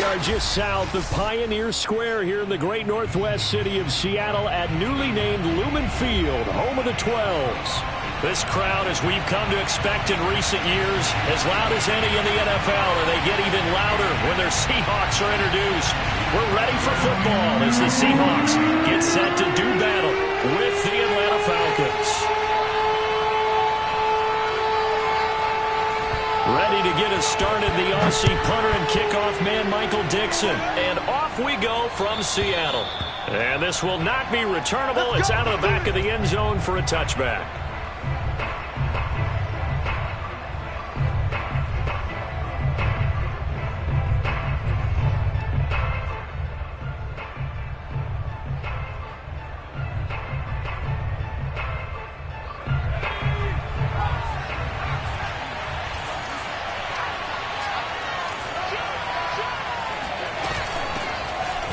We are just south of Pioneer Square here in the great northwest city of Seattle at newly named Lumen Field, home of the 12s. This crowd, as we've come to expect in recent years, as loud as any in the NFL, and they get even louder when their Seahawks are introduced. We're ready for football as the Seahawks get set to do battle with the Atlanta Falcons. Ready to get us started, the Aussie punter and kickoff man, Michael Dixon. And off we go from Seattle. And this will not be returnable. It's out of the back of the end zone for a touchback.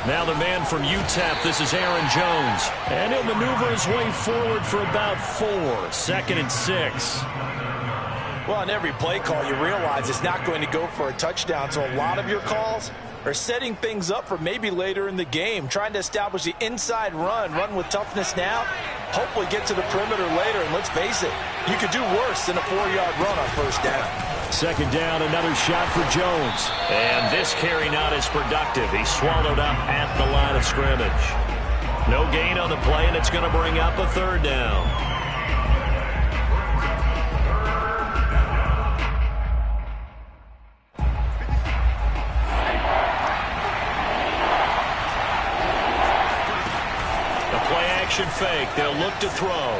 Now the man from UTEP, this is Aaron Jones. And he'll maneuver his way forward for about 4. 2nd and 6. Well, on every play call, you realize it's not going to go for a touchdown. So a lot of your calls are setting things up for maybe later in the game, trying to establish the inside run with toughness now, hopefully get to the perimeter later. And let's face it, you could do worse than a 4-yard run on first down. 2nd down, another shot for Jones. And this carry not as productive. He's swallowed up at the line of scrimmage. No gain on the play, and it's going to bring up a 3rd down. The play-action fake. They'll look to throw.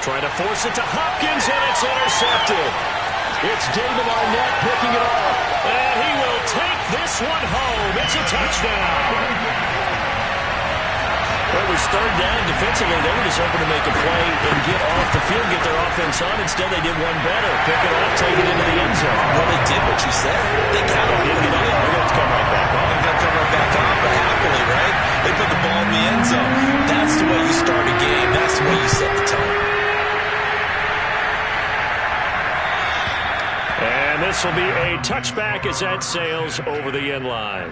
Trying to force it to Hopkins, and it's intercepted. It's David Arnett picking it up. And he will take this one home. It's a touchdown. Well, it was 3rd down defensively. They were just hoping to make a play and get off the field, get their offense on. Instead, they did one better. Pick it off, take it into the end zone. Well, they did what you said. They kind of did. They're going to come right back on. They're going to come right back on, but happily, right? They put the ball in the end zone. That's the way you start a game. That's the way you set the tone. And this will be a touchback as that sails over the end line.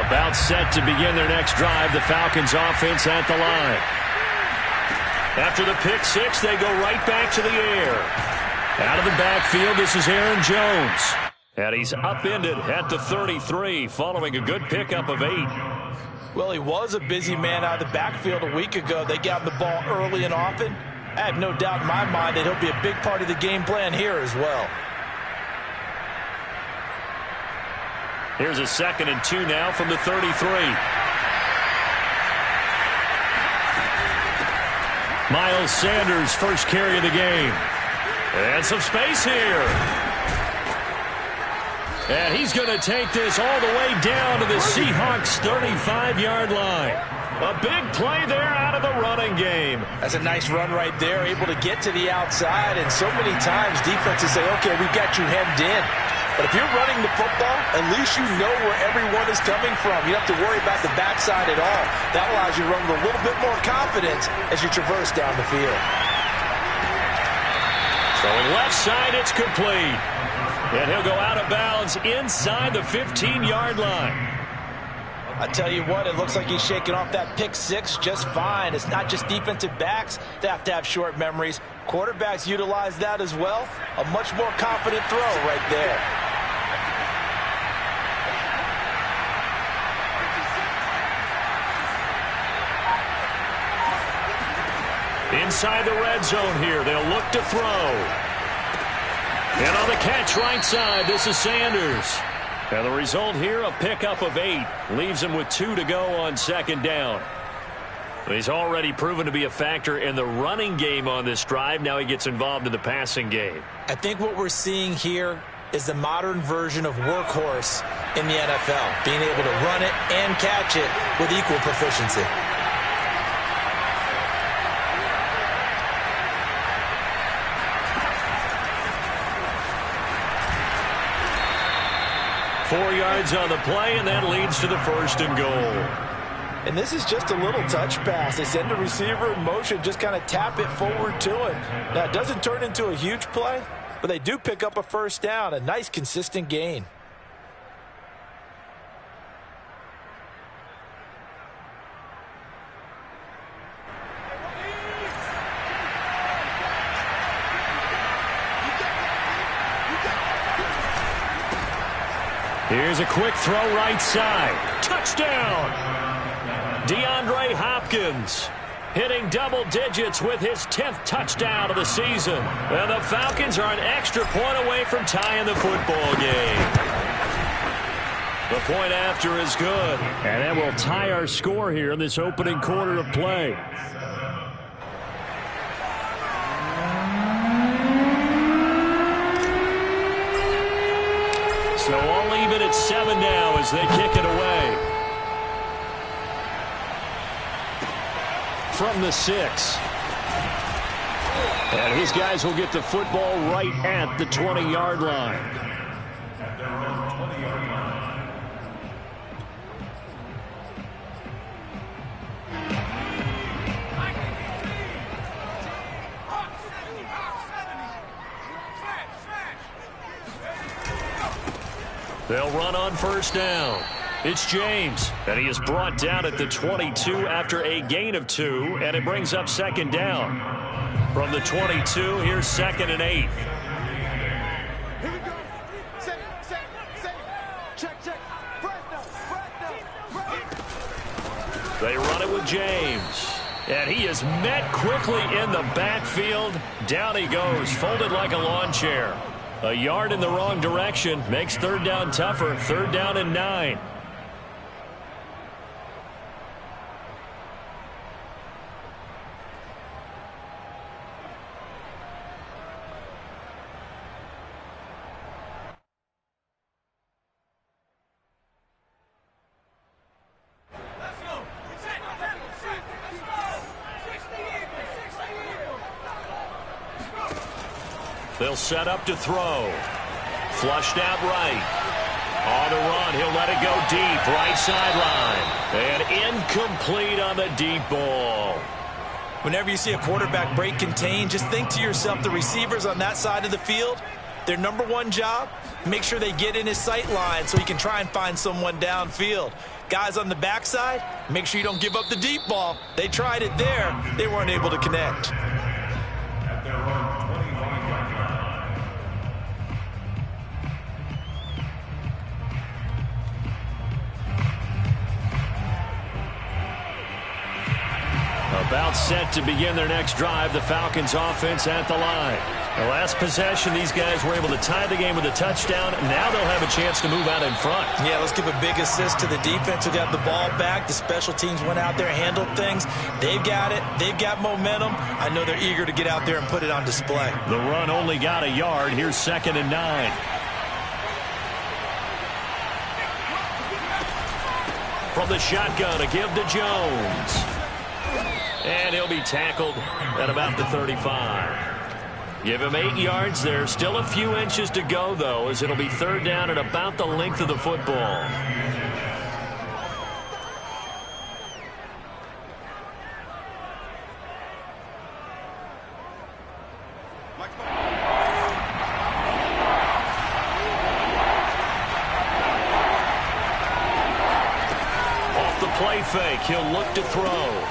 About set to begin their next drive, the Falcons offense at the line. After the pick 6, they go right back to the air. Out of the backfield, this is Aaron Jones. And he's upended at the 33 following a good pickup of 8. Well, he was a busy man out of the backfield a week ago. They got the ball early and often. I have no doubt in my mind that he'll be a big part of the game plan here as well. Here's a 2nd and 2 now from the 33. Miles Sanders, first carry of the game. And some space here. And he's going to take this all the way down to the Seahawks' 35-yard line. A big play there out of the running game. That's a nice run right there, able to get to the outside. And so many times defenses say, okay, we've got you hemmed in. But if you're running the football, at least you know where everyone is coming from. You don't have to worry about the backside at all. That allows you to run with a little bit more confidence as you traverse down the field. Throwing left side, it's complete. And he'll go out of bounds inside the 15-yard line. I tell you what, it looks like he's shaking off that pick 6 just fine. It's not just defensive backs that have to have short memories. Quarterbacks utilize that as well. A much more confident throw right there. Inside the red zone here, they'll look to throw. And on the catch right side, this is Sanders. And the result here, a pickup of 8. Leaves him with 2 to go on 2nd down. He's already proven to be a factor in the running game on this drive. Now he gets involved in the passing game. I think what we're seeing here is the modern version of workhorse in the NFL. Being able to run it and catch it with equal proficiency. Yards on the play, and that leads to the 1st and goal. And this is just a little touch pass. They send the receiver in motion, just kind of tap it forward to him. Now, it doesn't turn into a huge play, but they do pick up a first down, a nice, consistent gain. Here's a quick throw right side. Touchdown! DeAndre Hopkins hitting double digits with his 10th touchdown of the season. And the Falcons are an extra point away from tying the football game. The point after is good. And that will tie our score here in this opening quarter of play. So all even at 7 now as they kick it away. From the 6. And his guys will get the football right at the 20-yard line. They'll run on first down. It's James, and he is brought down at the 22 after a gain of 2, and it brings up second down. From the 22, here's 2nd and 8. Here we go. Set. Check. They run it with James. And he is met quickly in the backfield. Down he goes, folded like a lawn chair. A yard in the wrong direction makes third down tougher. 3rd down and 9. They'll set up to throw. Flushed out right. On the run, he'll let it go deep. Right sideline. And incomplete on the deep ball. Whenever you see a quarterback break contain, just think to yourself, the receivers on that side of the field, their number one job, make sure they get in his sight line so he can try and find someone downfield. Guys on the backside, make sure you don't give up the deep ball. They tried it there. They weren't able to connect. About set to begin their next drive, the Falcons offense at the line. The last possession, these guys were able to tie the game with a touchdown. Now they'll have a chance to move out in front. Yeah, let's give a big assist to the defense who got the ball back. The special teams went out there, handled things. They've got it. They've got momentum. I know they're eager to get out there and put it on display. The run only got a yard. Here's 2nd and 9. From the shotgun, a give to Jones. And he'll be tackled at about the 35. Give him 8 yards there. Still a few inches to go, though, as it'll be 3rd down at about the length of the football. Off the play fake, he'll look to throw.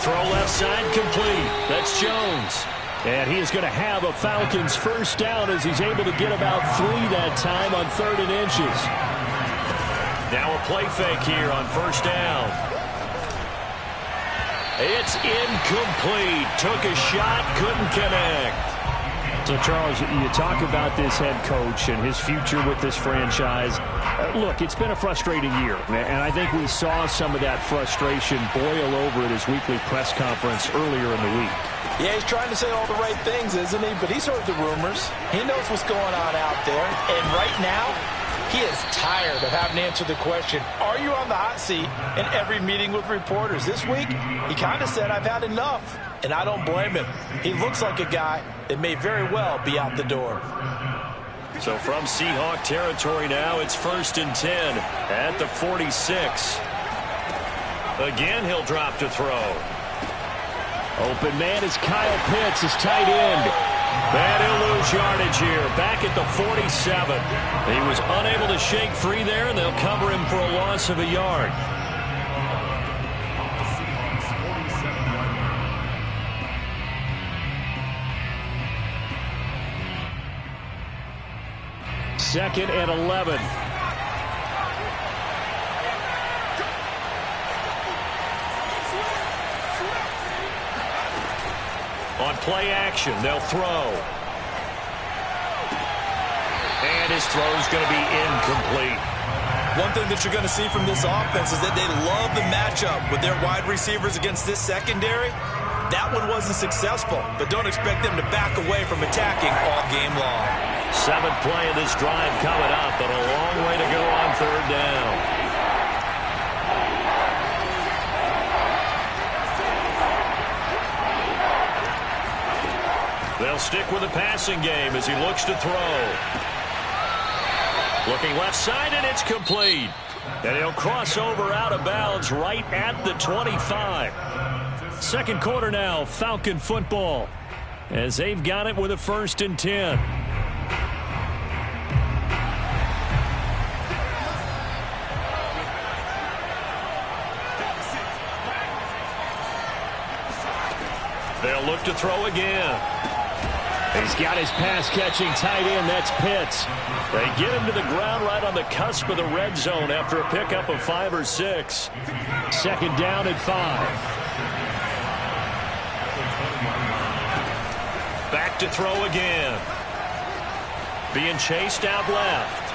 Throw left side complete. That's Jones. And he is going to have a Falcons first down as he's able to get about 3 that time on 3rd and inches. Now a play fake here on first down. It's incomplete. Took a shot, couldn't connect. So, Charles, you talk about this head coach and his future with this franchise. Look, it's been a frustrating year, and I think we saw some of that frustration boil over at his weekly press conference earlier in the week. Yeah, he's trying to say all the right things, isn't he? But he's heard the rumors. He knows what's going on out there. And right now, he is tired of having to answer the question, are you on the hot seat in every meeting with reporters? This week, he kind of said, I've had enough. And I don't blame him. He looks like a guy that may very well be out the door. So from Seahawk territory now, it's 1st and 10 at the 46. Again, he'll drop to throw. Open man is Kyle Pitts, his tight end. And he'll lose yardage here, back at the 47. He was unable to shake free there, and they'll cover him for a loss of a yard. Second and 11. On play action, they'll throw. And his throw's going to be incomplete. One thing that you're going to see from this offense is that they love the matchup with their wide receivers against this secondary. That one wasn't successful, but don't expect them to back away from attacking all game long. Seventh play of this drive coming up, but a long way to go on third down. They'll stick with the passing game as he looks to throw. Looking left side, and it's complete. And he'll cross over out of bounds right at the 25. Second quarter now, Falcon football, as they've got it with a 1st and 10. They'll look to throw again. He's got his pass-catching tight end. That's Pitts. They get him to the ground right on the cusp of the red zone after a pickup of 5 or 6. Second down at 5. Back to throw again. Being chased out left.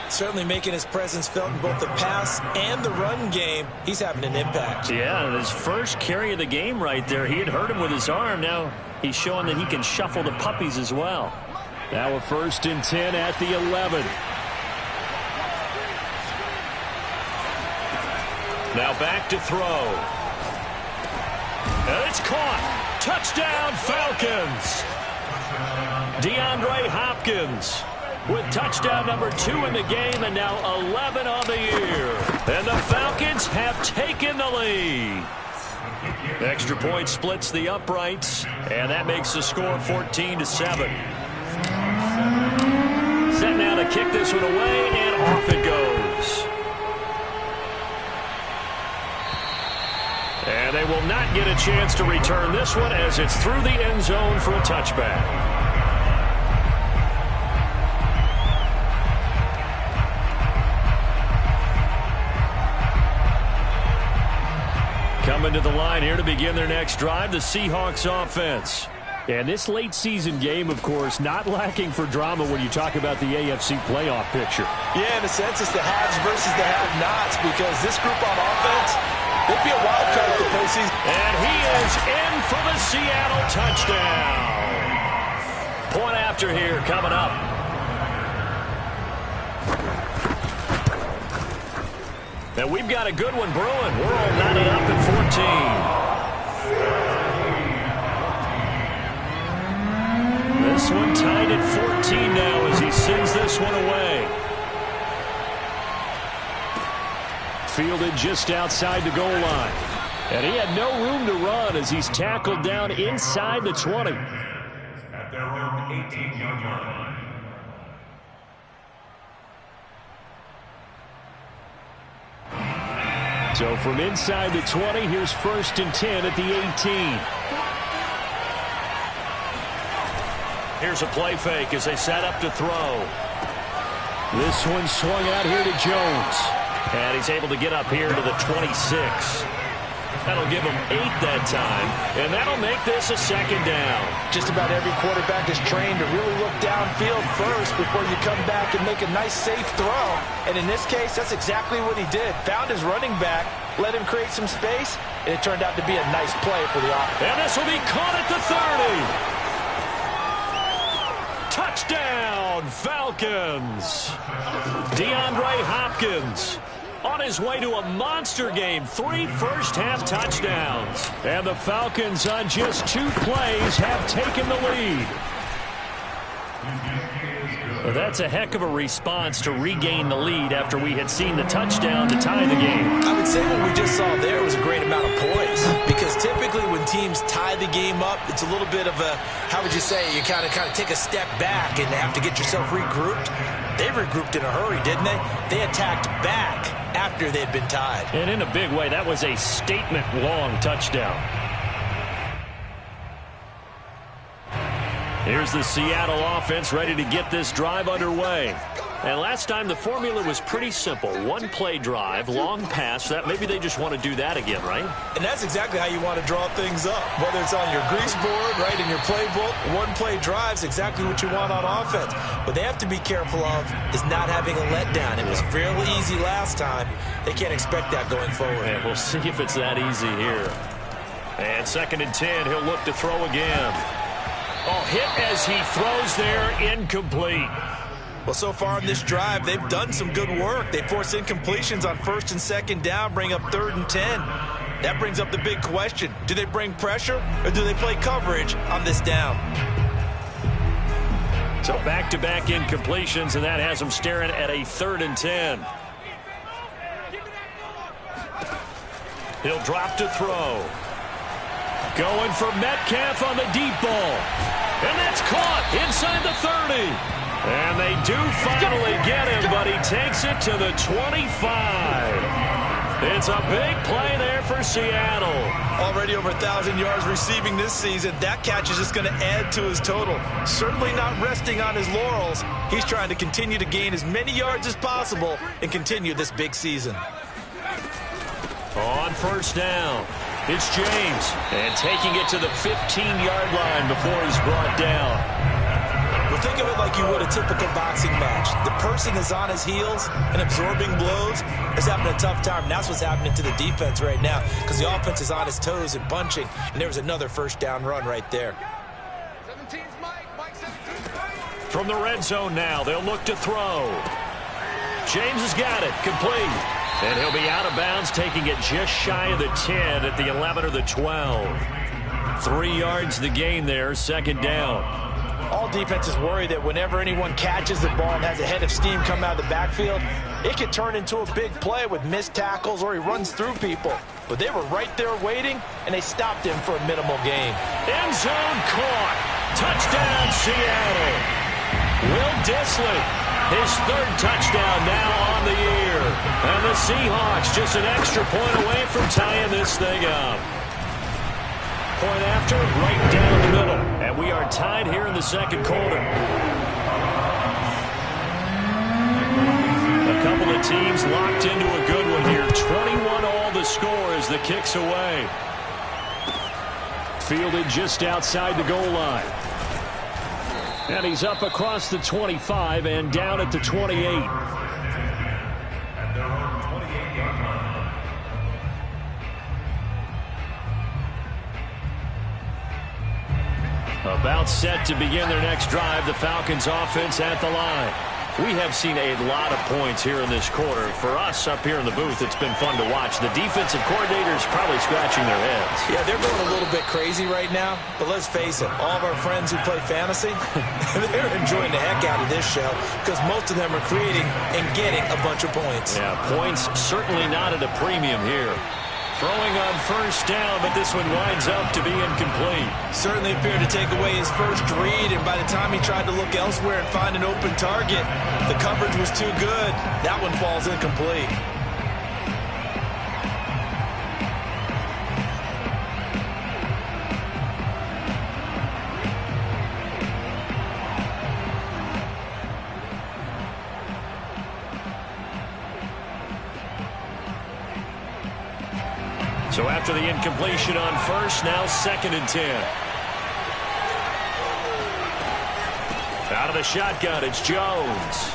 Certainly making his presence felt in both the pass and the run game. He's having an impact. Yeah, his first carry of the game right there. He had hurt him with his arm. Now he's showing that he can shuffle the puppies as well. Now a 1st and 10 at the 11. Now back to throw. And it's caught. Touchdown, Falcons. DeAndre Hopkins with touchdown number 2 in the game, and now 11 on the year. And the Falcons have taken the lead. Extra point splits the uprights, and that makes the score 14-7. Set now to kick this one away, and off it goes. And they will not get a chance to return this one as it's through the end zone for a touchback. Coming to the line here to begin their next drive, the Seahawks offense. And this late season game, of course, not lacking for drama when you talk about the AFC playoff picture. Yeah, in a sense, it's the haves versus the have-nots, because this group on offense, they'd be a wild card at the postseason. And he is in for the Seattle touchdown. Point after here coming up. And we've got a good one brewing. We're all knotted up at 14. This one tied at 14 now as he sends this one away. Fielded just outside the goal line. And he had no room to run as he's tackled down inside the 20. At their own 18-yard line. So from inside the 20, here's 1st and 10 at the 18. Here's a play fake as they set up to throw. This one swung out here to Jones. And he's able to get up here to the 26. That'll give him 8 that time, and that'll make this a second down. Just about every quarterback is trained to really look downfield first before you come back and make a nice, safe throw. And in this case, that's exactly what he did. Found his running back, let him create some space, and it turned out to be a nice play for the offense. And this will be caught at the 30. Touchdown, Falcons. DeAndre Hopkins on his way to a monster game. 3 first-half touchdowns. And the Falcons on just 2 plays have taken the lead. Well, that's a heck of a response to regain the lead after we had seen the touchdown to tie the game. I would say what we just saw there was a great amount of poise, because typically when teams tie the game up, it's a little bit of a, how would you say, you kind of take a step back and have to get yourself regrouped. They regrouped in a hurry, didn't they? They attacked back after they'd been tied. And in a big way, that was a statement-long touchdown. Here's the Seattle offense ready to get this drive underway. And last time the formula was pretty simple. One play drive, long pass. That maybe they just want to do that again, right? And that's exactly how you want to draw things up. Whether it's on your grease board, right, in your playbook, one play drive's exactly what you want on offense. What they have to be careful of is not having a letdown. It was fairly easy last time. They can't expect that going forward. And we'll see if it's that easy here. And 2nd and 10, he'll look to throw again. Oh, hit as he throws there, incomplete. Well, so far in this drive, they've done some good work. They force incompletions on 1st and 2nd down, bring up 3rd and 10. That brings up the big question. Do they bring pressure or do they play coverage on this down? So back-to-back incompletions, and that has them staring at a 3rd and 10. He'll drop to throw. Going for Metcalf on the deep ball. And that's caught inside the 30. And they do finally get him, but he takes it to the 25. It's a big play there for Seattle. Already over 1,000 yards receiving this season. That catch is just going to add to his total. Certainly not resting on his laurels. He's trying to continue to gain as many yards as possible and continue this big season. On 1st down, it's James. And taking it to the 15-yard line before he's brought down. Well, think of it like you would a typical boxing match. The person is on his heels and absorbing blows, is having a tough time. And that's what's happening to the defense right now, because the offense is on his toes and punching. And there was another 1st down run right there. 17's Mike 17's From the red zone now, they'll look to throw. James has got it, complete. And he'll be out of bounds, taking it just shy of the 10 at the 11 or the 12. 3 yards the gain there, 2nd down. All defenses worry that whenever anyone catches the ball and has a head of steam come out of the backfield, it could turn into a big play with missed tackles or he runs through people. But they were right there waiting, and they stopped him for a minimal gain. End zone caught. Touchdown, Seattle. Will Dissly, his 3rd touchdown now on the year. And the Seahawks just an extra point away from tying this thing up. Point after, right down the middle. And we are tied here in the 2nd quarter. A couple of teams locked into a good one here. 21-all the score as the kick's away. Fielded just outside the goal line. And he's up across the 25 and down at the 28. About set to begin their next drive, the Falcons offense at the line. We have seen a lot of points here in this quarter. For us up here in the booth, it's been fun to watch. The defensive coordinators probably scratching their heads. Yeah, they're going a little bit crazy right now, but let's face it, all of our friends who play fantasy, they're enjoying the heck out of this show because most of them are creating and getting a bunch of points. Yeah, points certainly not at a premium here. Throwing on 1st down, but this one winds up to be incomplete. Certainly appeared to take away his first read, and by the time he tried to look elsewhere and find an open target, the coverage was too good. That one falls incomplete. So after the incompletion on 1st, now 2nd and 10. Out of the shotgun, it's Jones.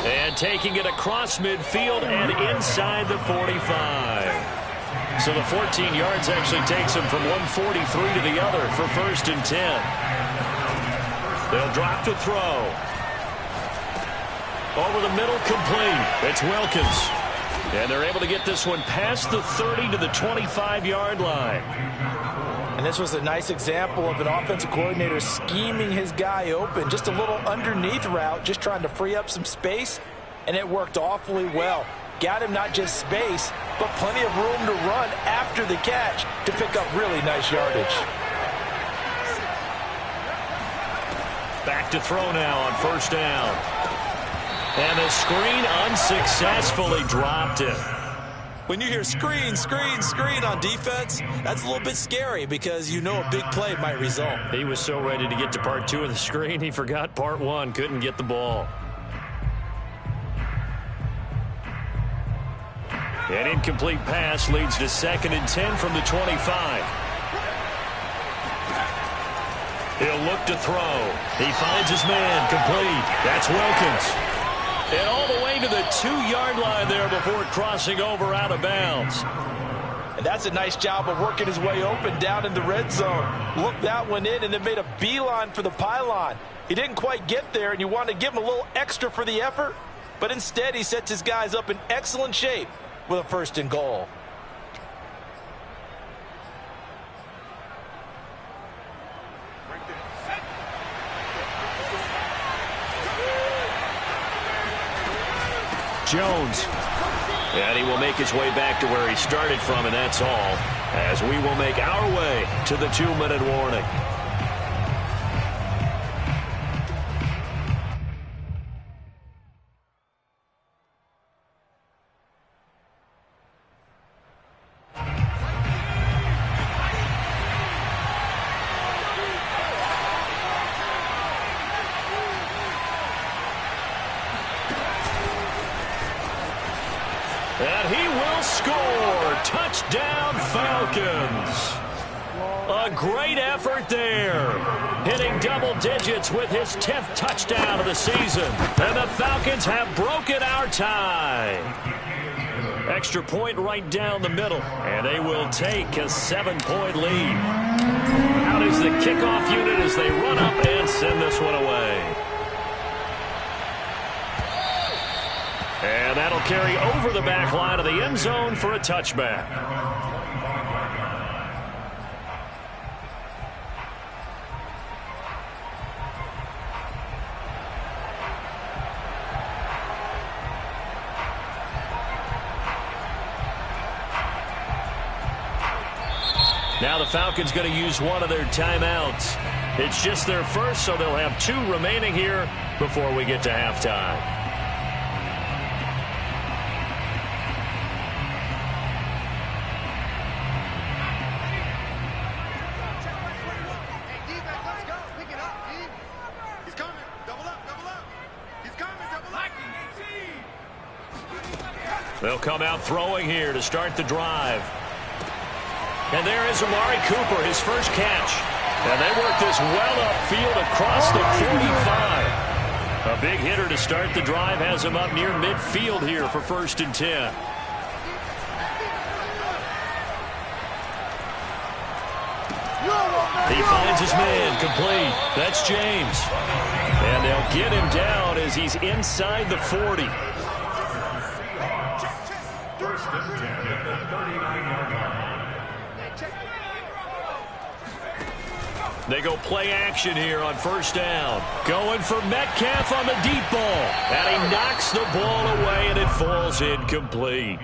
And taking it across midfield and inside the 45. So the 14 yards actually takes him from 143 to the other for 1st and 10. They'll drop to throw. Over the middle, complete. It's Wilkins. And they're able to get this one past the 30 to the 25-yard line. And this was a nice example of an offensive coordinator scheming his guy open. Just a little underneath route, just trying to free up some space, and it worked awfully well. Got him not just space, but plenty of room to run after the catch to pick up really nice yardage. Back to throw now on first down. And the screen unsuccessfully dropped it. When you hear screen, screen, screen on defense, that's a little bit scary because you know a big play might result. He was so ready to get to part 2 of the screen, he forgot part 1, couldn't get the ball. An incomplete pass leads to 2nd and 10 from the 25. He'll look to throw. He finds his man, complete. That's Wilkins. And all the way to the 2-yard line there before crossing over out of bounds. And that's a nice job of working his way open down in the red zone. Looked that one in and then made a beeline for the pylon. He didn't quite get there, and you want to give him a little extra for the effort, but instead he sets his guys up in excellent shape with a 1st and goal. Jones. And he will make his way back to where he started from, and that's all, as we will make our way to the 2-minute warning. And he will score. Touchdown, Falcons. A great effort there. Hitting double digits with his 10th touchdown of the season. And the Falcons have broken our tie. Extra point right down the middle. And they will take a 7-point lead. Out is the kickoff unit as they run up and send this one away. And that'll carry over the back line of the end zone for a touchback. Now the Falcons going to use one of their timeouts. It's just their first, so they'll have 2 remaining here before we get to halftime. They'll come out throwing here to start the drive. And there is Amari Cooper, his first catch. And they work this well upfield across the 45. A big hitter to start the drive has him up near midfield here for 1st and 10. He finds his man, complete. That's James. And they'll get him down as he's inside the 40. 1st and 10 at the 39-yard line. They go play action here on 1st down. Going for Metcalf on the deep ball. And he knocks the ball away, and it falls incomplete.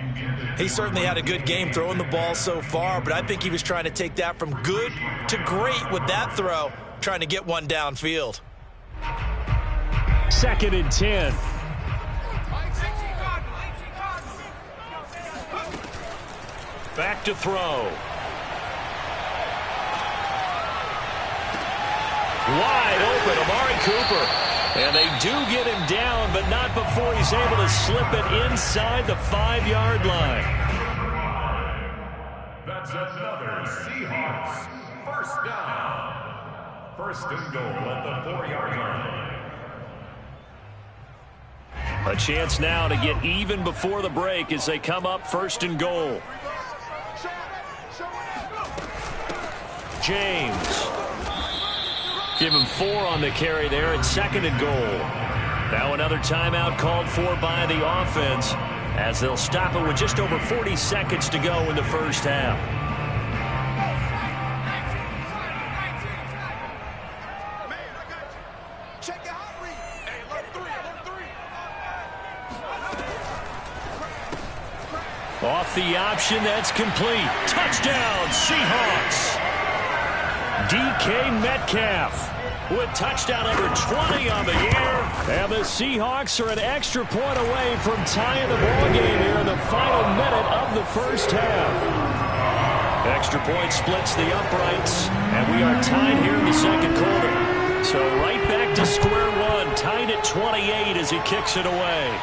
He certainly had a good game throwing the ball so far, but I think he was trying to take that from good to great with that throw, trying to get one downfield. 2nd and 10. Back to throw. Wide open, Amari Cooper. And they do get him down, but not before he's able to slip it inside the 5-yard line. That's another Seahawks 1st down. 1st and goal at the 4-yard line. A chance now to get even before the break as they come up 1st and goal. James. Give him 4 on the carry there at 2nd and goal. Now another timeout called for by the offense as they'll stop it with just over 40 seconds to go in the 1st half. Check your hot read. Hey, alert three. Off the option, that's complete. Touchdown, Seahawks. DK Metcalf with touchdown number 20 on the year. And the Seahawks are an extra point away from tying the ball game here in the final minute of the first half. Extra point splits the uprights, and we are tied here in the second quarter. So right back to square one, tied at 28 as he kicks it away.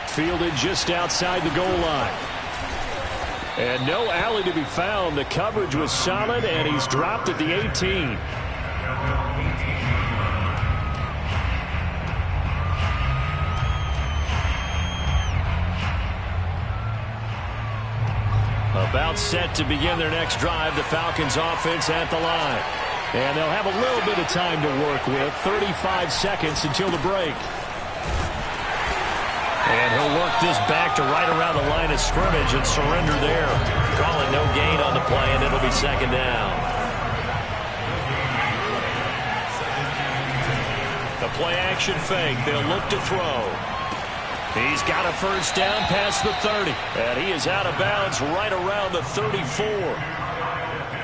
Fielded just outside the goal line. And no alley to be found. The coverage was solid, and he's dropped at the 18. About set to begin their next drive, the Falcons offense at the line. And they'll have a little bit of time to work with, 35 seconds until the break. And he'll work this back to right around the line of scrimmage and surrender there. Calling no gain on the play, and it'll be second down. The play action fake. They'll look to throw. He's got a first down past the 30. And he is out of bounds right around the 34.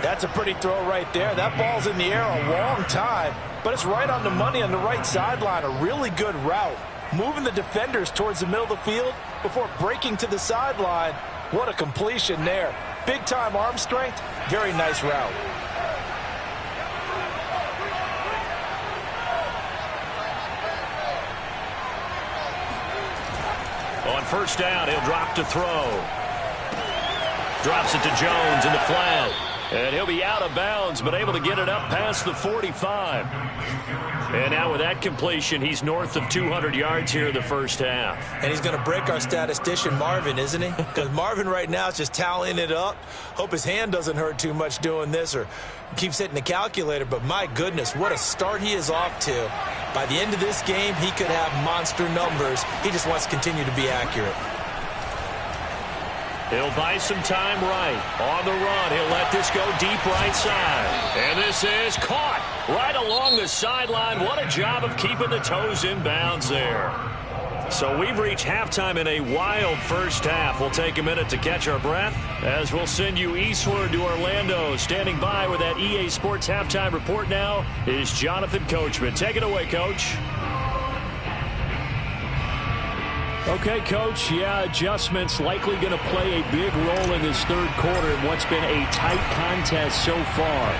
That's a pretty throw right there. That ball's in the air a long time, but it's right on the money on the right sideline. A really good route. Moving the defenders towards the middle of the field before breaking to the sideline. What a completion there. Big-time arm strength. Very nice route. On first down, he'll drop to throw. Drops it to Jones in the flat. And he'll be out of bounds, but able to get it up past the 45. And now with that completion, he's north of 200 yards here in the first half. And he's going to break our statistician, Marvin, isn't he? Because Marvin right now is just tallying it up. Hope his hand doesn't hurt too much doing this or keeps hitting the calculator. But my goodness, what a start he is off to. By the end of this game, he could have monster numbers. He just wants to continue to be accurate. He'll buy some time right. On the run, he'll let this go deep right side. And this is caught right along the sideline. What a job of keeping the toes in bounds there. So we've reached halftime in a wild first half. We'll take a minute to catch our breath as we'll send you eastward to Orlando. Standing by with that EA Sports halftime report now is Jonathan Coachman. Take it away, Coach. Okay, Coach, adjustments likely going to play a big role in this third quarter in what's been a tight contest so far.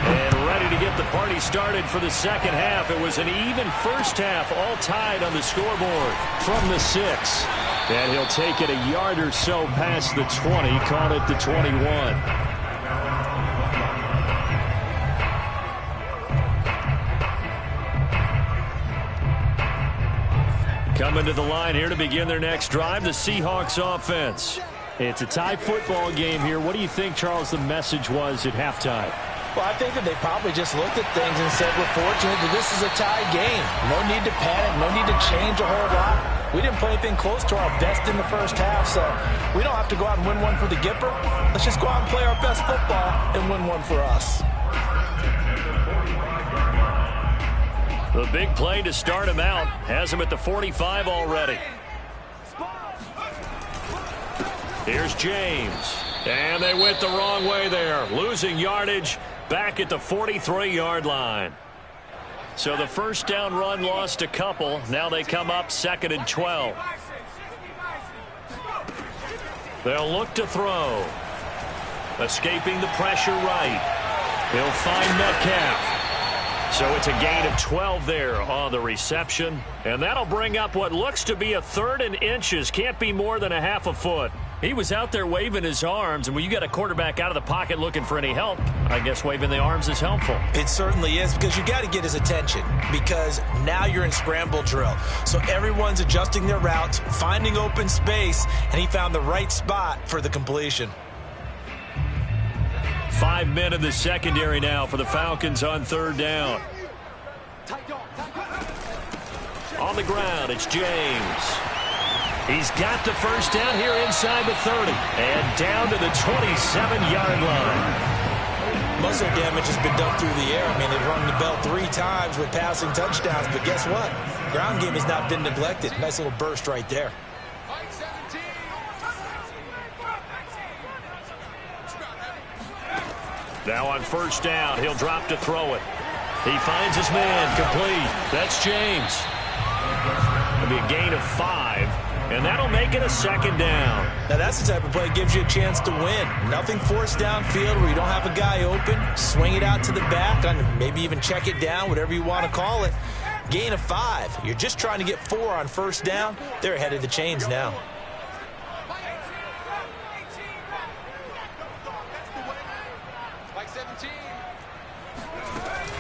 And ready to get the party started for the second half. It was an even first half, all tied on the scoreboard from the 6. And he'll take it a yard or so past the 20, call it the 21. Coming to the line here to begin their next drive, the Seahawks offense. It's a tie football game here. What do you think, Charles, the message was at halftime? Well, I think that they probably just looked at things and said, we're fortunate that this is a tie game. No need to panic, no need to change a whole lot. We didn't play anything close to our best in the first half, so we don't have to go out and win one for the Gipper. Let's just go out and play our best football and win one for us. The big play to start him out has him at the 45 already. Here's James. And they went the wrong way there. Losing yardage back at the 43-yard line. So the first down run lost a couple. Now they come up 2nd and 12. They'll look to throw. Escaping the pressure right. He'll find Metcalf. So it's a gain of 12 there on the reception. And that'll bring up what looks to be a 3rd and inches. Can't be more than a half a foot. He was out there waving his arms, and when you got a quarterback out of the pocket looking for any help, I guess waving the arms is helpful. It certainly is, because you got to get his attention, because now you're in scramble drill. So everyone's adjusting their routes, finding open space, and he found the right spot for the completion. 5 men in the secondary now for the Falcons on 3rd down. On the ground, it's James. He's got the first down here inside the 30 and down to the 27-yard line. Most of their damage has been done through the air. I mean, they've rung the bell 3 times with passing touchdowns, but guess what? Ground game has not been neglected. Nice little burst right there. Now on first down, he'll drop to throw it. He finds his man, complete. That's James. It'll be a gain of 5, and that'll make it a second down. Now that's the type of play that gives you a chance to win. Nothing forced downfield where you don't have a guy open. Swing it out to the back, maybe even check it down, whatever you want to call it. Gain of 5. You're just trying to get 4 on first down. They're ahead of the chains now.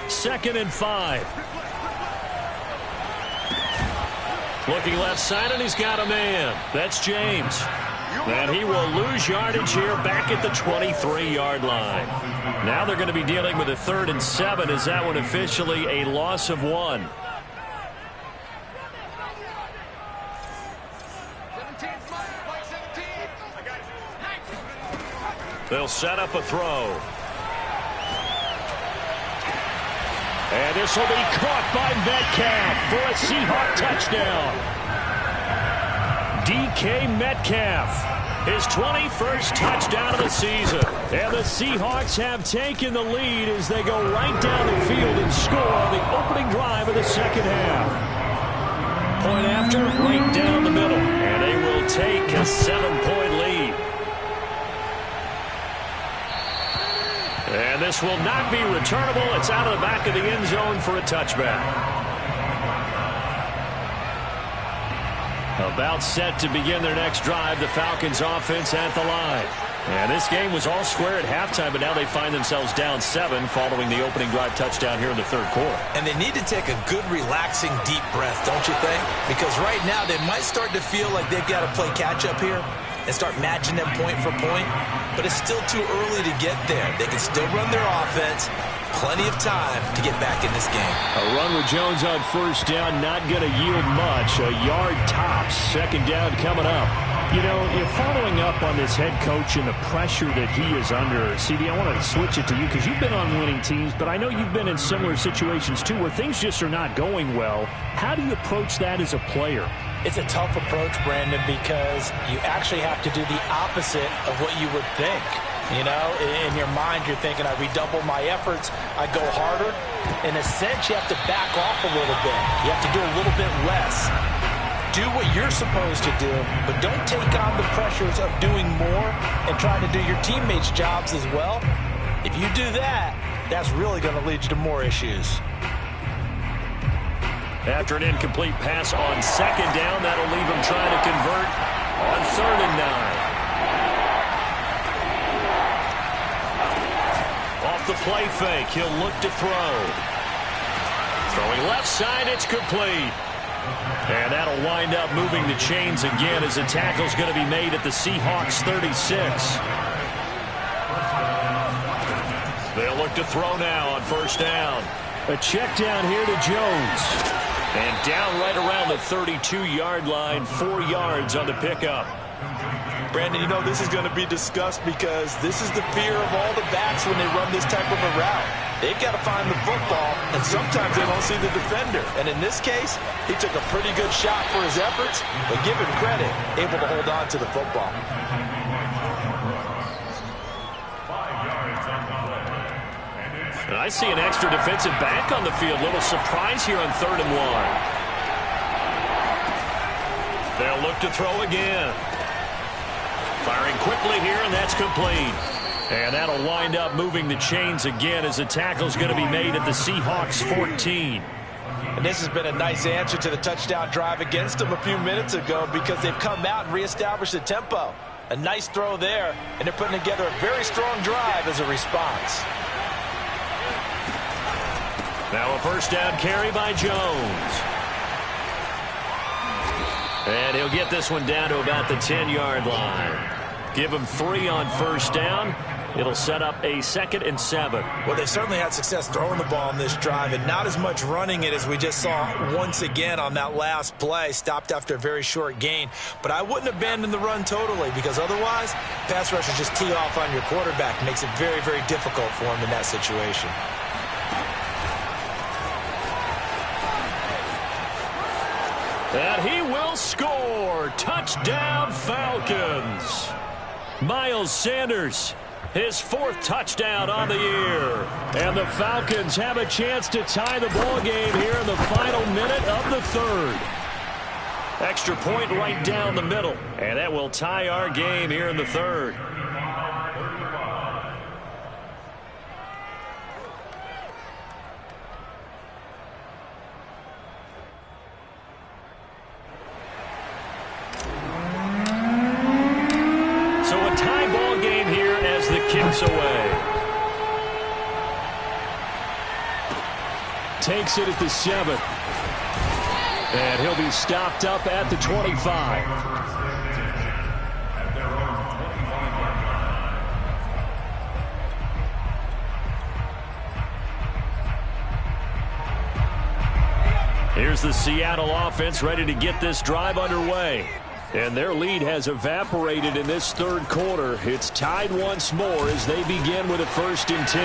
Second and 5. Looking left side, and he's got a man. That's James. And he will lose yardage here back at the 23-yard line. Now they're going to be dealing with a 3rd and 7. Is that one officially a loss of 1? They'll set up a throw. And this will be caught by Metcalf for a Seahawk touchdown. DK Metcalf, his 21st touchdown of the season. And the Seahawks have taken the lead as they go right down the field and score on the opening drive of the second half. Point after, right down the middle. And they will take a 7-point lead. And this will not be returnable. It's out of the back of the end zone for a touchback. About set to begin their next drive, the Falcons offense at the line. And this game was all square at halftime, but now they find themselves down 7 following the opening drive touchdown here in the 3rd quarter. And they need to take a good, relaxing, deep breath, don't you think? Because right now they might start to feel like they've got to play catch-up here and start matching them point for point. But it's still too early to get there. They can still run their offense. Plenty of time to get back in this game. A run with Jones on first down, not going to yield much. A yard tops. Second down coming up. You know, you're following up on this head coach and the pressure that he is under. CD, I want to switch it to you because you've been on winning teams, but I know you've been in similar situations too where things just are not going well. How do you approach that as a player? It's a tough approach, Brandon, because you actually have to do the opposite of what you would think. You know, in your mind, you're thinking, I redouble my efforts, I go harder. In a sense, you have to back off a little bit. You have to do a little bit less. Do what you're supposed to do, but don't take on the pressures of doing more and trying to do your teammates' jobs as well. If you do that, that's really going to lead you to more issues. After an incomplete pass on second down, that'll leave him trying to convert on 3rd and 9. Off the play fake, he'll look to throw. Throwing left side, it's complete. And that'll wind up moving the chains again as the tackle's going to be made at the Seahawks 36. They'll look to throw now on first down. A check down here to Jones. And down right around the 32-yard line, 4 yards on the pickup. Brandon, you know this is going to be discussed because this is the fear of all the backs when they run this type of a route. They've got to find the football, and sometimes they don't see the defender. And in this case, he took a pretty good shot for his efforts, but give him credit, able to hold on to the football. 5 yards on the play. And I see an extra defensive back on the field. Little surprise here on 3rd and 1. They'll look to throw again. Firing quickly here, and that's complete. And that'll wind up moving the chains again as the tackle's going to be made at the Seahawks 14. And this has been a nice answer to the touchdown drive against them a few minutes ago because they've come out and reestablished the tempo. A nice throw there, and they're putting together a very strong drive as a response. Now a first down carry by Jones. And he'll get this one down to about the 10-yard line. Give him 3 on first down. It'll set up a 2nd and 7. Well, they certainly had success throwing the ball on this drive and not as much running it as we just saw once again on that last play. Stopped after a very short gain. But I wouldn't abandon the run totally because otherwise, pass rushers just tee off on your quarterback. It makes it very, very difficult for him in that situation. And he will score. Touchdown, Falcons. Miles Sanders, his 4th touchdown on the year. And the Falcons have a chance to tie the ball game here in the final minute of the 3rd. Extra point right down the middle. And that will tie our game here in the 3rd. Away. Takes it at the 7. And he'll be stopped up at the 25. Here's the Seattle offense ready to get this drive underway. And their lead has evaporated in this 3rd quarter. It's tied once more as they begin with a 1st and 10.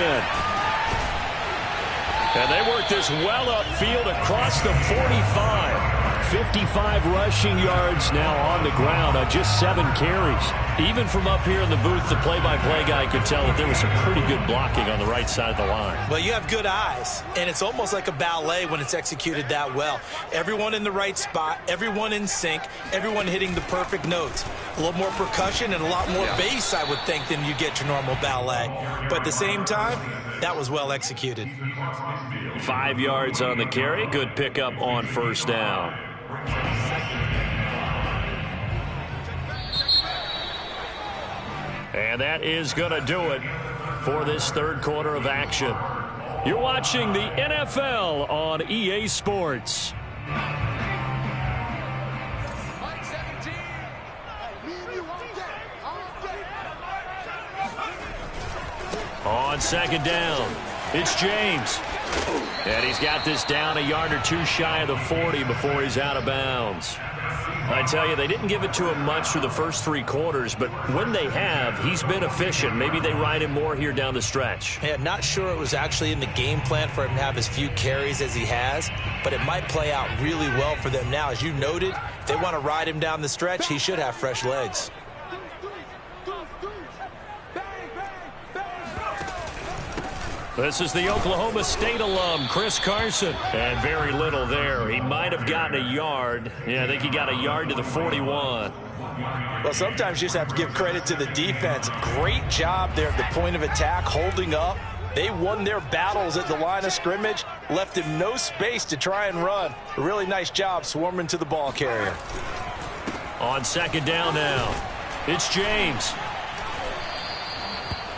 And they work this well upfield across the 45. 55 rushing yards now on the ground on just 7 carries. Even from up here in the booth, the play-by-play guy could tell that there was some pretty good blocking on the right side of the line. Well, you have good eyes, and it's almost like a ballet when it's executed that well. Everyone in the right spot, everyone in sync, everyone hitting the perfect notes. A little more percussion and a lot more bass, I would think, than you get your normal ballet. But at the same time, that was well executed. 5 yards on the carry. Good pickup on 1st down. And that is going to do it for this 3rd quarter of action. You're watching the NFL on EA Sports. On 2nd down, it's James. And he's got this down a yard or 2 shy of the 40 before he's out of bounds. I tell you, they didn't give it to him much through the first 3 quarters, but when they have, he's been efficient. Maybe they ride him more here down the stretch. Yeah, not sure it was actually in the game plan for him to have as few carries as he has, but it might play out really well for them now. As you noted, if they want to ride him down the stretch, he should have fresh legs. This is the Oklahoma State alum, Chris Carson. And very little there. He might have gotten a yard. Yeah, I think he got a yard to the 41. Well, sometimes you just have to give credit to the defense. Great job there at the point of attack, holding up. They won their battles at the line of scrimmage, left him no space to try and run. A really nice job swarming to the ball carrier. On 2nd down now, it's James.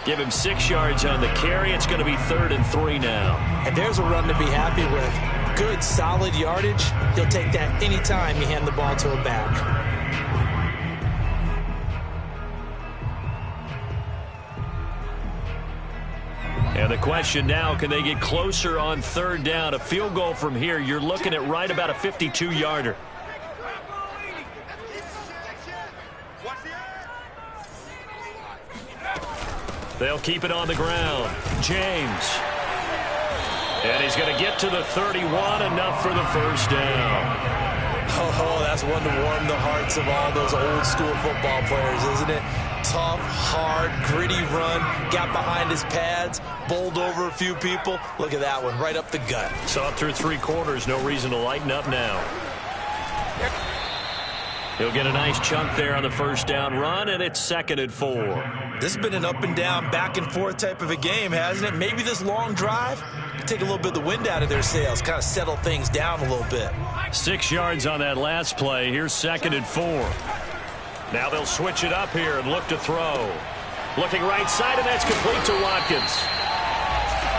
Give him 6 yards on the carry. It's going to be 3rd and 3 now. And there's a run to be happy with. Good, solid yardage. He'll take that anytime you hand the ball to a back. And the question now, can they get closer on 3rd down? A field goal from here, you're looking at right about a 52-yarder. They'll keep it on the ground. James. And he's going to get to the 31, enough for the 1st down. Oh, that's one to warm the hearts of all those old school football players, isn't it? Tough, hard, gritty run. Got behind his pads, bowled over a few people. Look at that one, right up the gut. So up through 3 quarters, no reason to lighten up now. He'll get a nice chunk there on the 1st down run, and it's 2nd and 4. This has been an up and down, back and forth type of a game, hasn't it? Maybe this long drive can take a little bit of the wind out of their sails, kind of settle things down a little bit. 6 yards on that last play. Here's 2nd and 4. Now they'll switch it up here and look to throw. Looking right side, and that's complete to Watkins.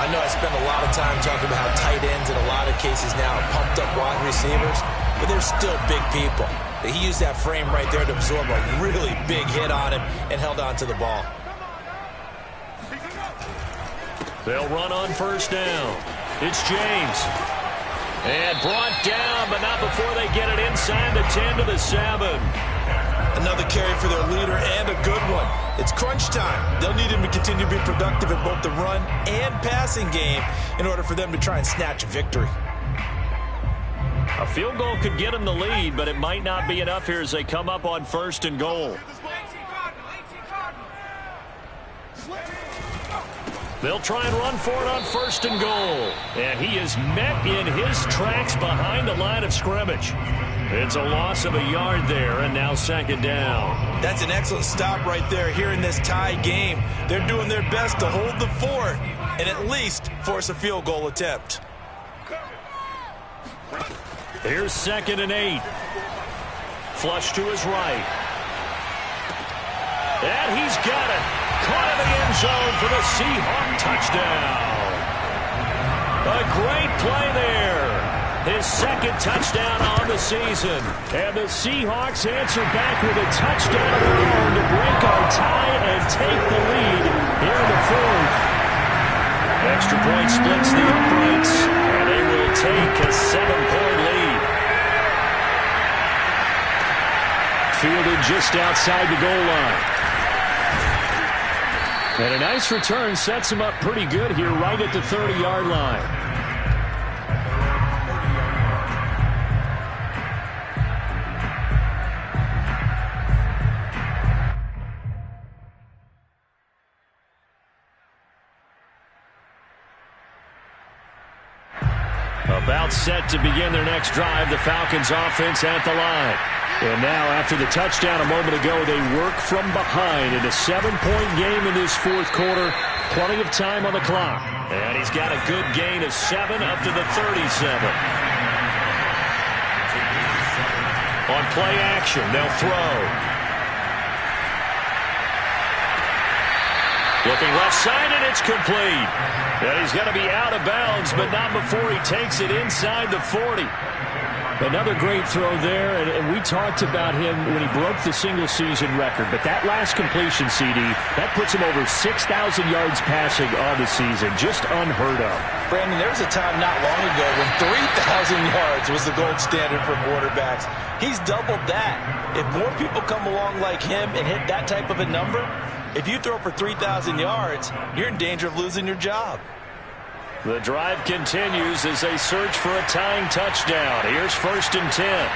I know I spend a lot of time talking about how tight ends in a lot of cases now are pumped up wide receivers, but they're still big people. He used that frame right there to absorb a really big hit on him and held on to the ball. They'll run on first down. It's James. And brought down, but not before they get it inside the 10 to the 7. Another carry for their leader and a good one. It's crunch time. They'll need him to continue to be productive in both the run and passing game in order for them to try and snatch a victory. A field goal could get them the lead, but it might not be enough here as they come up on first and goal. They'll try and run for it on first and goal. And he is met in his tracks behind the line of scrimmage. It's a loss of a yard there, and now second down. That's an excellent stop right there here in this tie game. They're doing their best to hold the fort and at least force a field goal attempt. Here's 2nd and 8. Flush to his right. And he's got it. Caught in the end zone for the Seahawk touchdown. A great play there. His second touchdown on the season. And the Seahawks answer back with a touchdown of their own to break our tie and take the lead here in the 4th. Extra point splits the uprights, and they will take a 7-point lead. Fielded just outside the goal line. And a nice return sets him up pretty good here right at the 30-yard line. About set to begin their next drive, the Falcons offense at the line. And now, after the touchdown a moment ago, they work from behind in a 7-point game in this 4th quarter. Plenty of time on the clock. And he's got a good gain of 7 up to the 37. On play action, they'll throw. Looking left side, and it's complete. And he's going to be out of bounds, but not before he takes it inside the 40. Another great throw there, and we talked about him when he broke the single-season record. But that last completion, CD, that puts him over 6,000 yards passing on the season. Just unheard of. Brandon, there was a time not long ago when 3,000 yards was the gold standard for quarterbacks. He's doubled that. If more people come along like him and hit that type of a number, if you throw for 3,000 yards, you're in danger of losing your job. The drive continues as they search for a tying touchdown. Here's 1st and 10.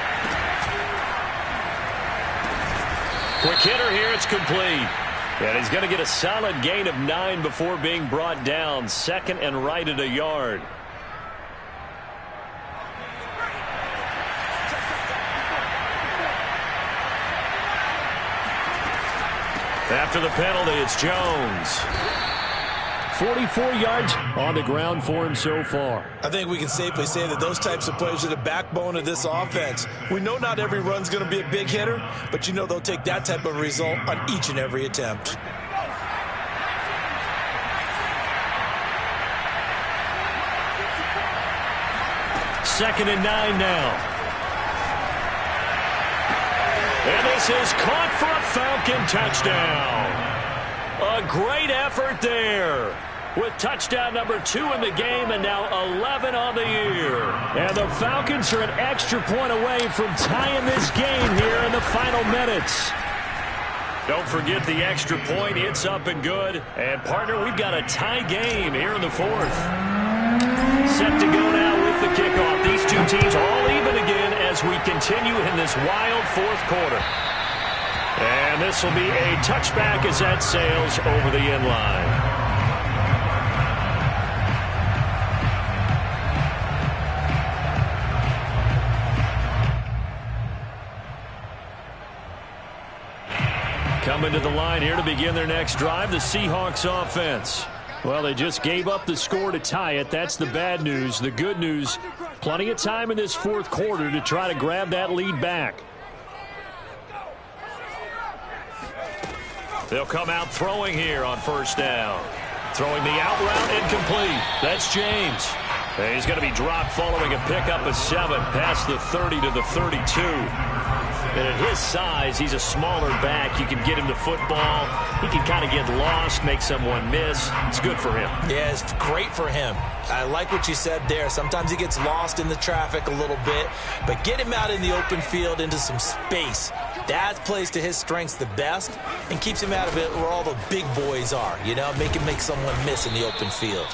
Quick hitter here, it's complete. And he's going to get a solid gain of 9 before being brought down. 2nd and right at a yard. After the penalty, it's Jones. 44 yards on the ground for him so far. I think we can safely say that those types of plays are the backbone of this offense. We know not every run's going to be a big hitter, but you know they'll take that type of result on each and every attempt. Second and 9 now. And this is caught for a Falcon touchdown. A great effort there with touchdown number 2 in the game and now 11 on the year. And the Falcons are an extra point away from tying this game here in the final minutes. Don't forget the extra point. It's up and good. And, partner, we've got a tie game here in the 4th. Set to go now with the kickoff. These two teams all even again as we continue in this wild 4th quarter. And this will be a touchback as that sails over the end line. Coming to the line here to begin their next drive, the Seahawks offense. Well, they just gave up the score to tie it. That's the bad news. The good news, plenty of time in this 4th quarter to try to grab that lead back. They'll come out throwing here on first down. Throwing the out route incomplete. That's James. And he's going to be dropped following a pickup of 7 past the 30 to the 32. And at his size, he's a smaller back. You can get him the football. He can kind of get lost, make someone miss. It's good for him. Yeah, it's great for him. I like what you said there. Sometimes he gets lost in the traffic a little bit, but get him out in the open field into some space. That plays to his strengths the best and keeps him out of it where all the big boys are, you know, make him make someone miss in the open field.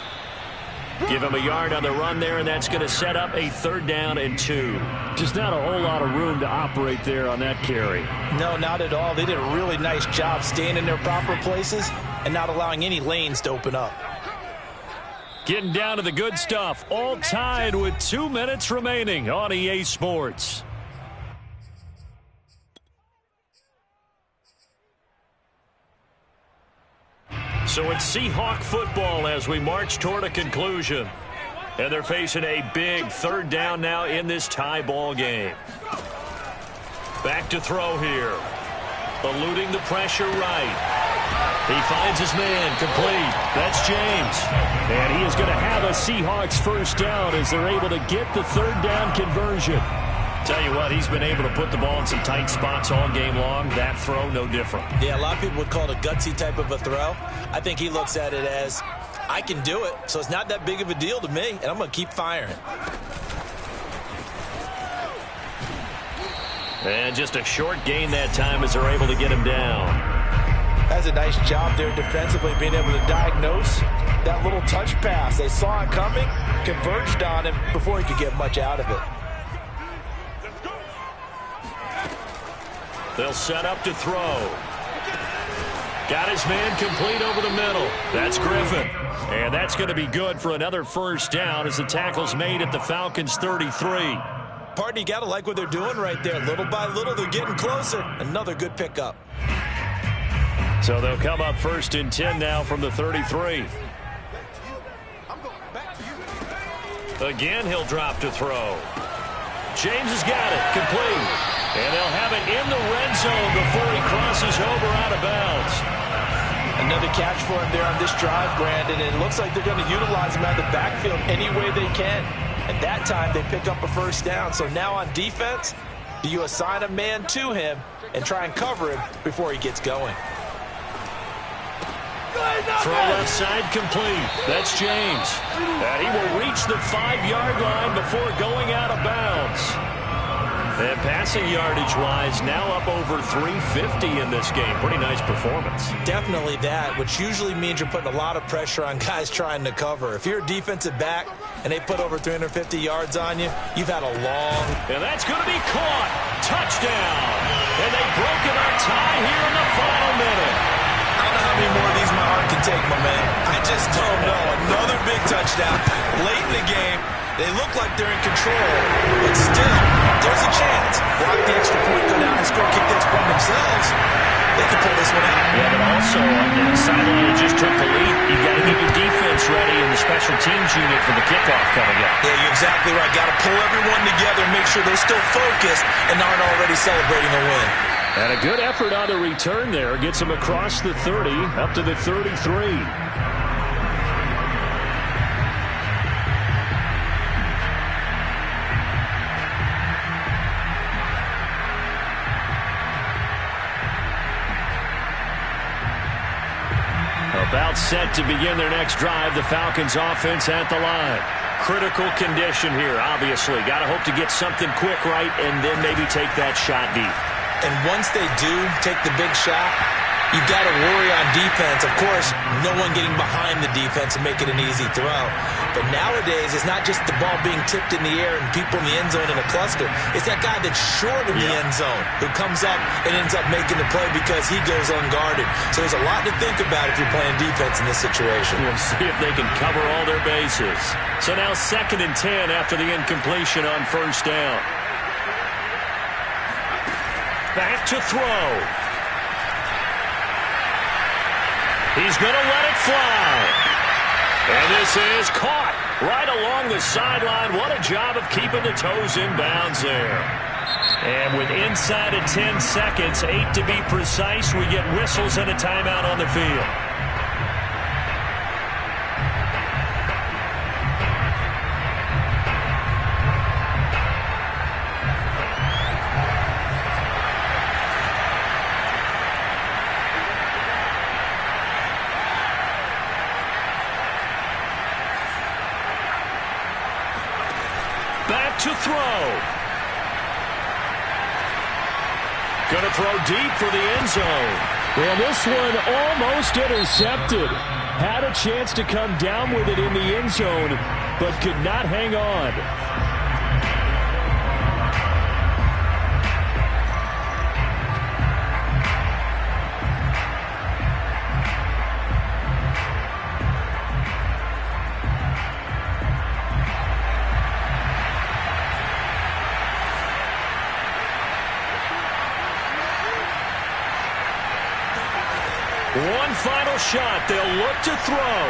Give him a yard on the run there, and that's going to set up a 3rd down and 2. Just not a whole lot of room to operate there on that carry. No, not at all. They did a really nice job staying in their proper places and not allowing any lanes to open up. Getting down to the good stuff. All tied with 2 minutes remaining on EA Sports. So it's Seahawk football as we march toward a conclusion. And they're facing a big 3rd down now in this tie ball game. Back to throw here. Eluding the pressure right. He finds his man complete. That's James. And he is going to have a Seahawks 1st down as they're able to get the 3rd down conversion. Tell you what, he's been able to put the ball in some tight spots all game long. That throw, no different. Yeah, a lot of people would call it a gutsy type of a throw. I think he looks at it as, I can do it, so it's not that big of a deal to me, and I'm going to keep firing. And just a short gain that time as they're able to get him down. That's a nice job there defensively, being able to diagnose that little touch pass. They saw it coming, converged on him before he could get much out of it. They'll set up to throw. Got his man complete over the middle. That's Griffin. And that's going to be good for another 1st down as the tackle's made at the Falcons' 33. Partner, you got to like what they're doing right there. Little by little, they're getting closer. Another good pickup. So they'll come up 1st and 10 now from the 33. Again, he'll drop to throw. James has got it. Complete. And they'll have it in the red zone before he crosses over out of bounds. Another catch for him there on this drive, Brandon. And it looks like they're going to utilize him out of the backfield any way they can. And that time they pick up a 1st down. So now on defense, do you assign a man to him and try and cover him before he gets going? Throw left side complete. That's James. And he will reach the 5-yard line before going out of bounds. And passing yardage-wise, now up over 350 in this game. Pretty nice performance. Definitely that, which usually means you're putting a lot of pressure on guys trying to cover. If you're a defensive back and they put over 350 yards on you, you've had a long... And that's going to be caught. Touchdown. And they've broken our tie here in the final minute. I don't know how many more of these my heart can take, my man. I just don't know. Another big touchdown late in the game. They look like they're in control, but still, there's a chance. Block the extra point, go down and score, kick the extra point themselves. They can pull this one out. Yeah, but also on the sideline that just took the lead, you got to get your defense ready in the special teams unit for the kickoff coming up. Yeah, you're exactly right. Got to pull everyone together, make sure they're still focused and aren't already celebrating a win. And a good effort on the return there. Gets him across the 30, up to the 33. About set to begin their next drive. The Falcons offense at the line. Critical condition here, obviously. Got to hope to get something quick right and then maybe take that shot deep. And once they do take the big shot, you've got to worry on defense. Of course, no one getting behind the defense and make it an easy throw. But nowadays, it's not just the ball being tipped in the air and people in the end zone in a cluster. It's that guy that's short in the end zone who comes up and ends up making the play because he goes unguarded. So there's a lot to think about if you're playing defense in this situation. We'll see if they can cover all their bases. So now 2nd and 10 after the incompletion on 1st down. Back to throw. He's going to let it fly. And this is caught right along the sideline. What a job of keeping the toes in bounds there. And with inside of 10 seconds, 8 to be precise, we get whistles and a timeout on the field. to throw. Going to throw deep for the end zone. Well, this one almost intercepted. Had a chance to come down with it in the end zone, but could not hang on. One final shot. They'll look to throw.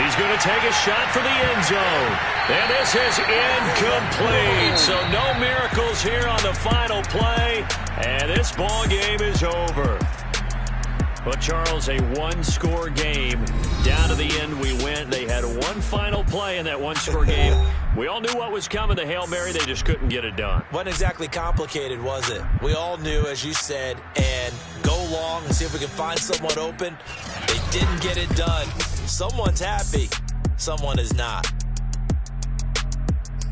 He's going to take a shot for the end zone. And this is incomplete. So no miracles here on the final play. And this ball game is over. But, Charles, a one-score game. Down to the end we went. They had one final play in that one-score game. We all knew what was coming, the Hail Mary. They just couldn't get it done. Wasn't exactly complicated, was it? We all knew, as you said, and go long and see if we can find someone open. They didn't get it done. Someone's happy. Someone is not.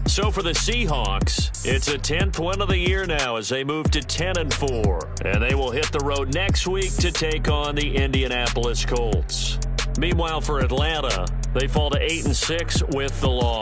So for the Seahawks, it's a 10th win of the year now as they move to 10-4. And they will hit the road next week to take on the Indianapolis Colts. Meanwhile, for Atlanta, they fall to 8-6 with the loss.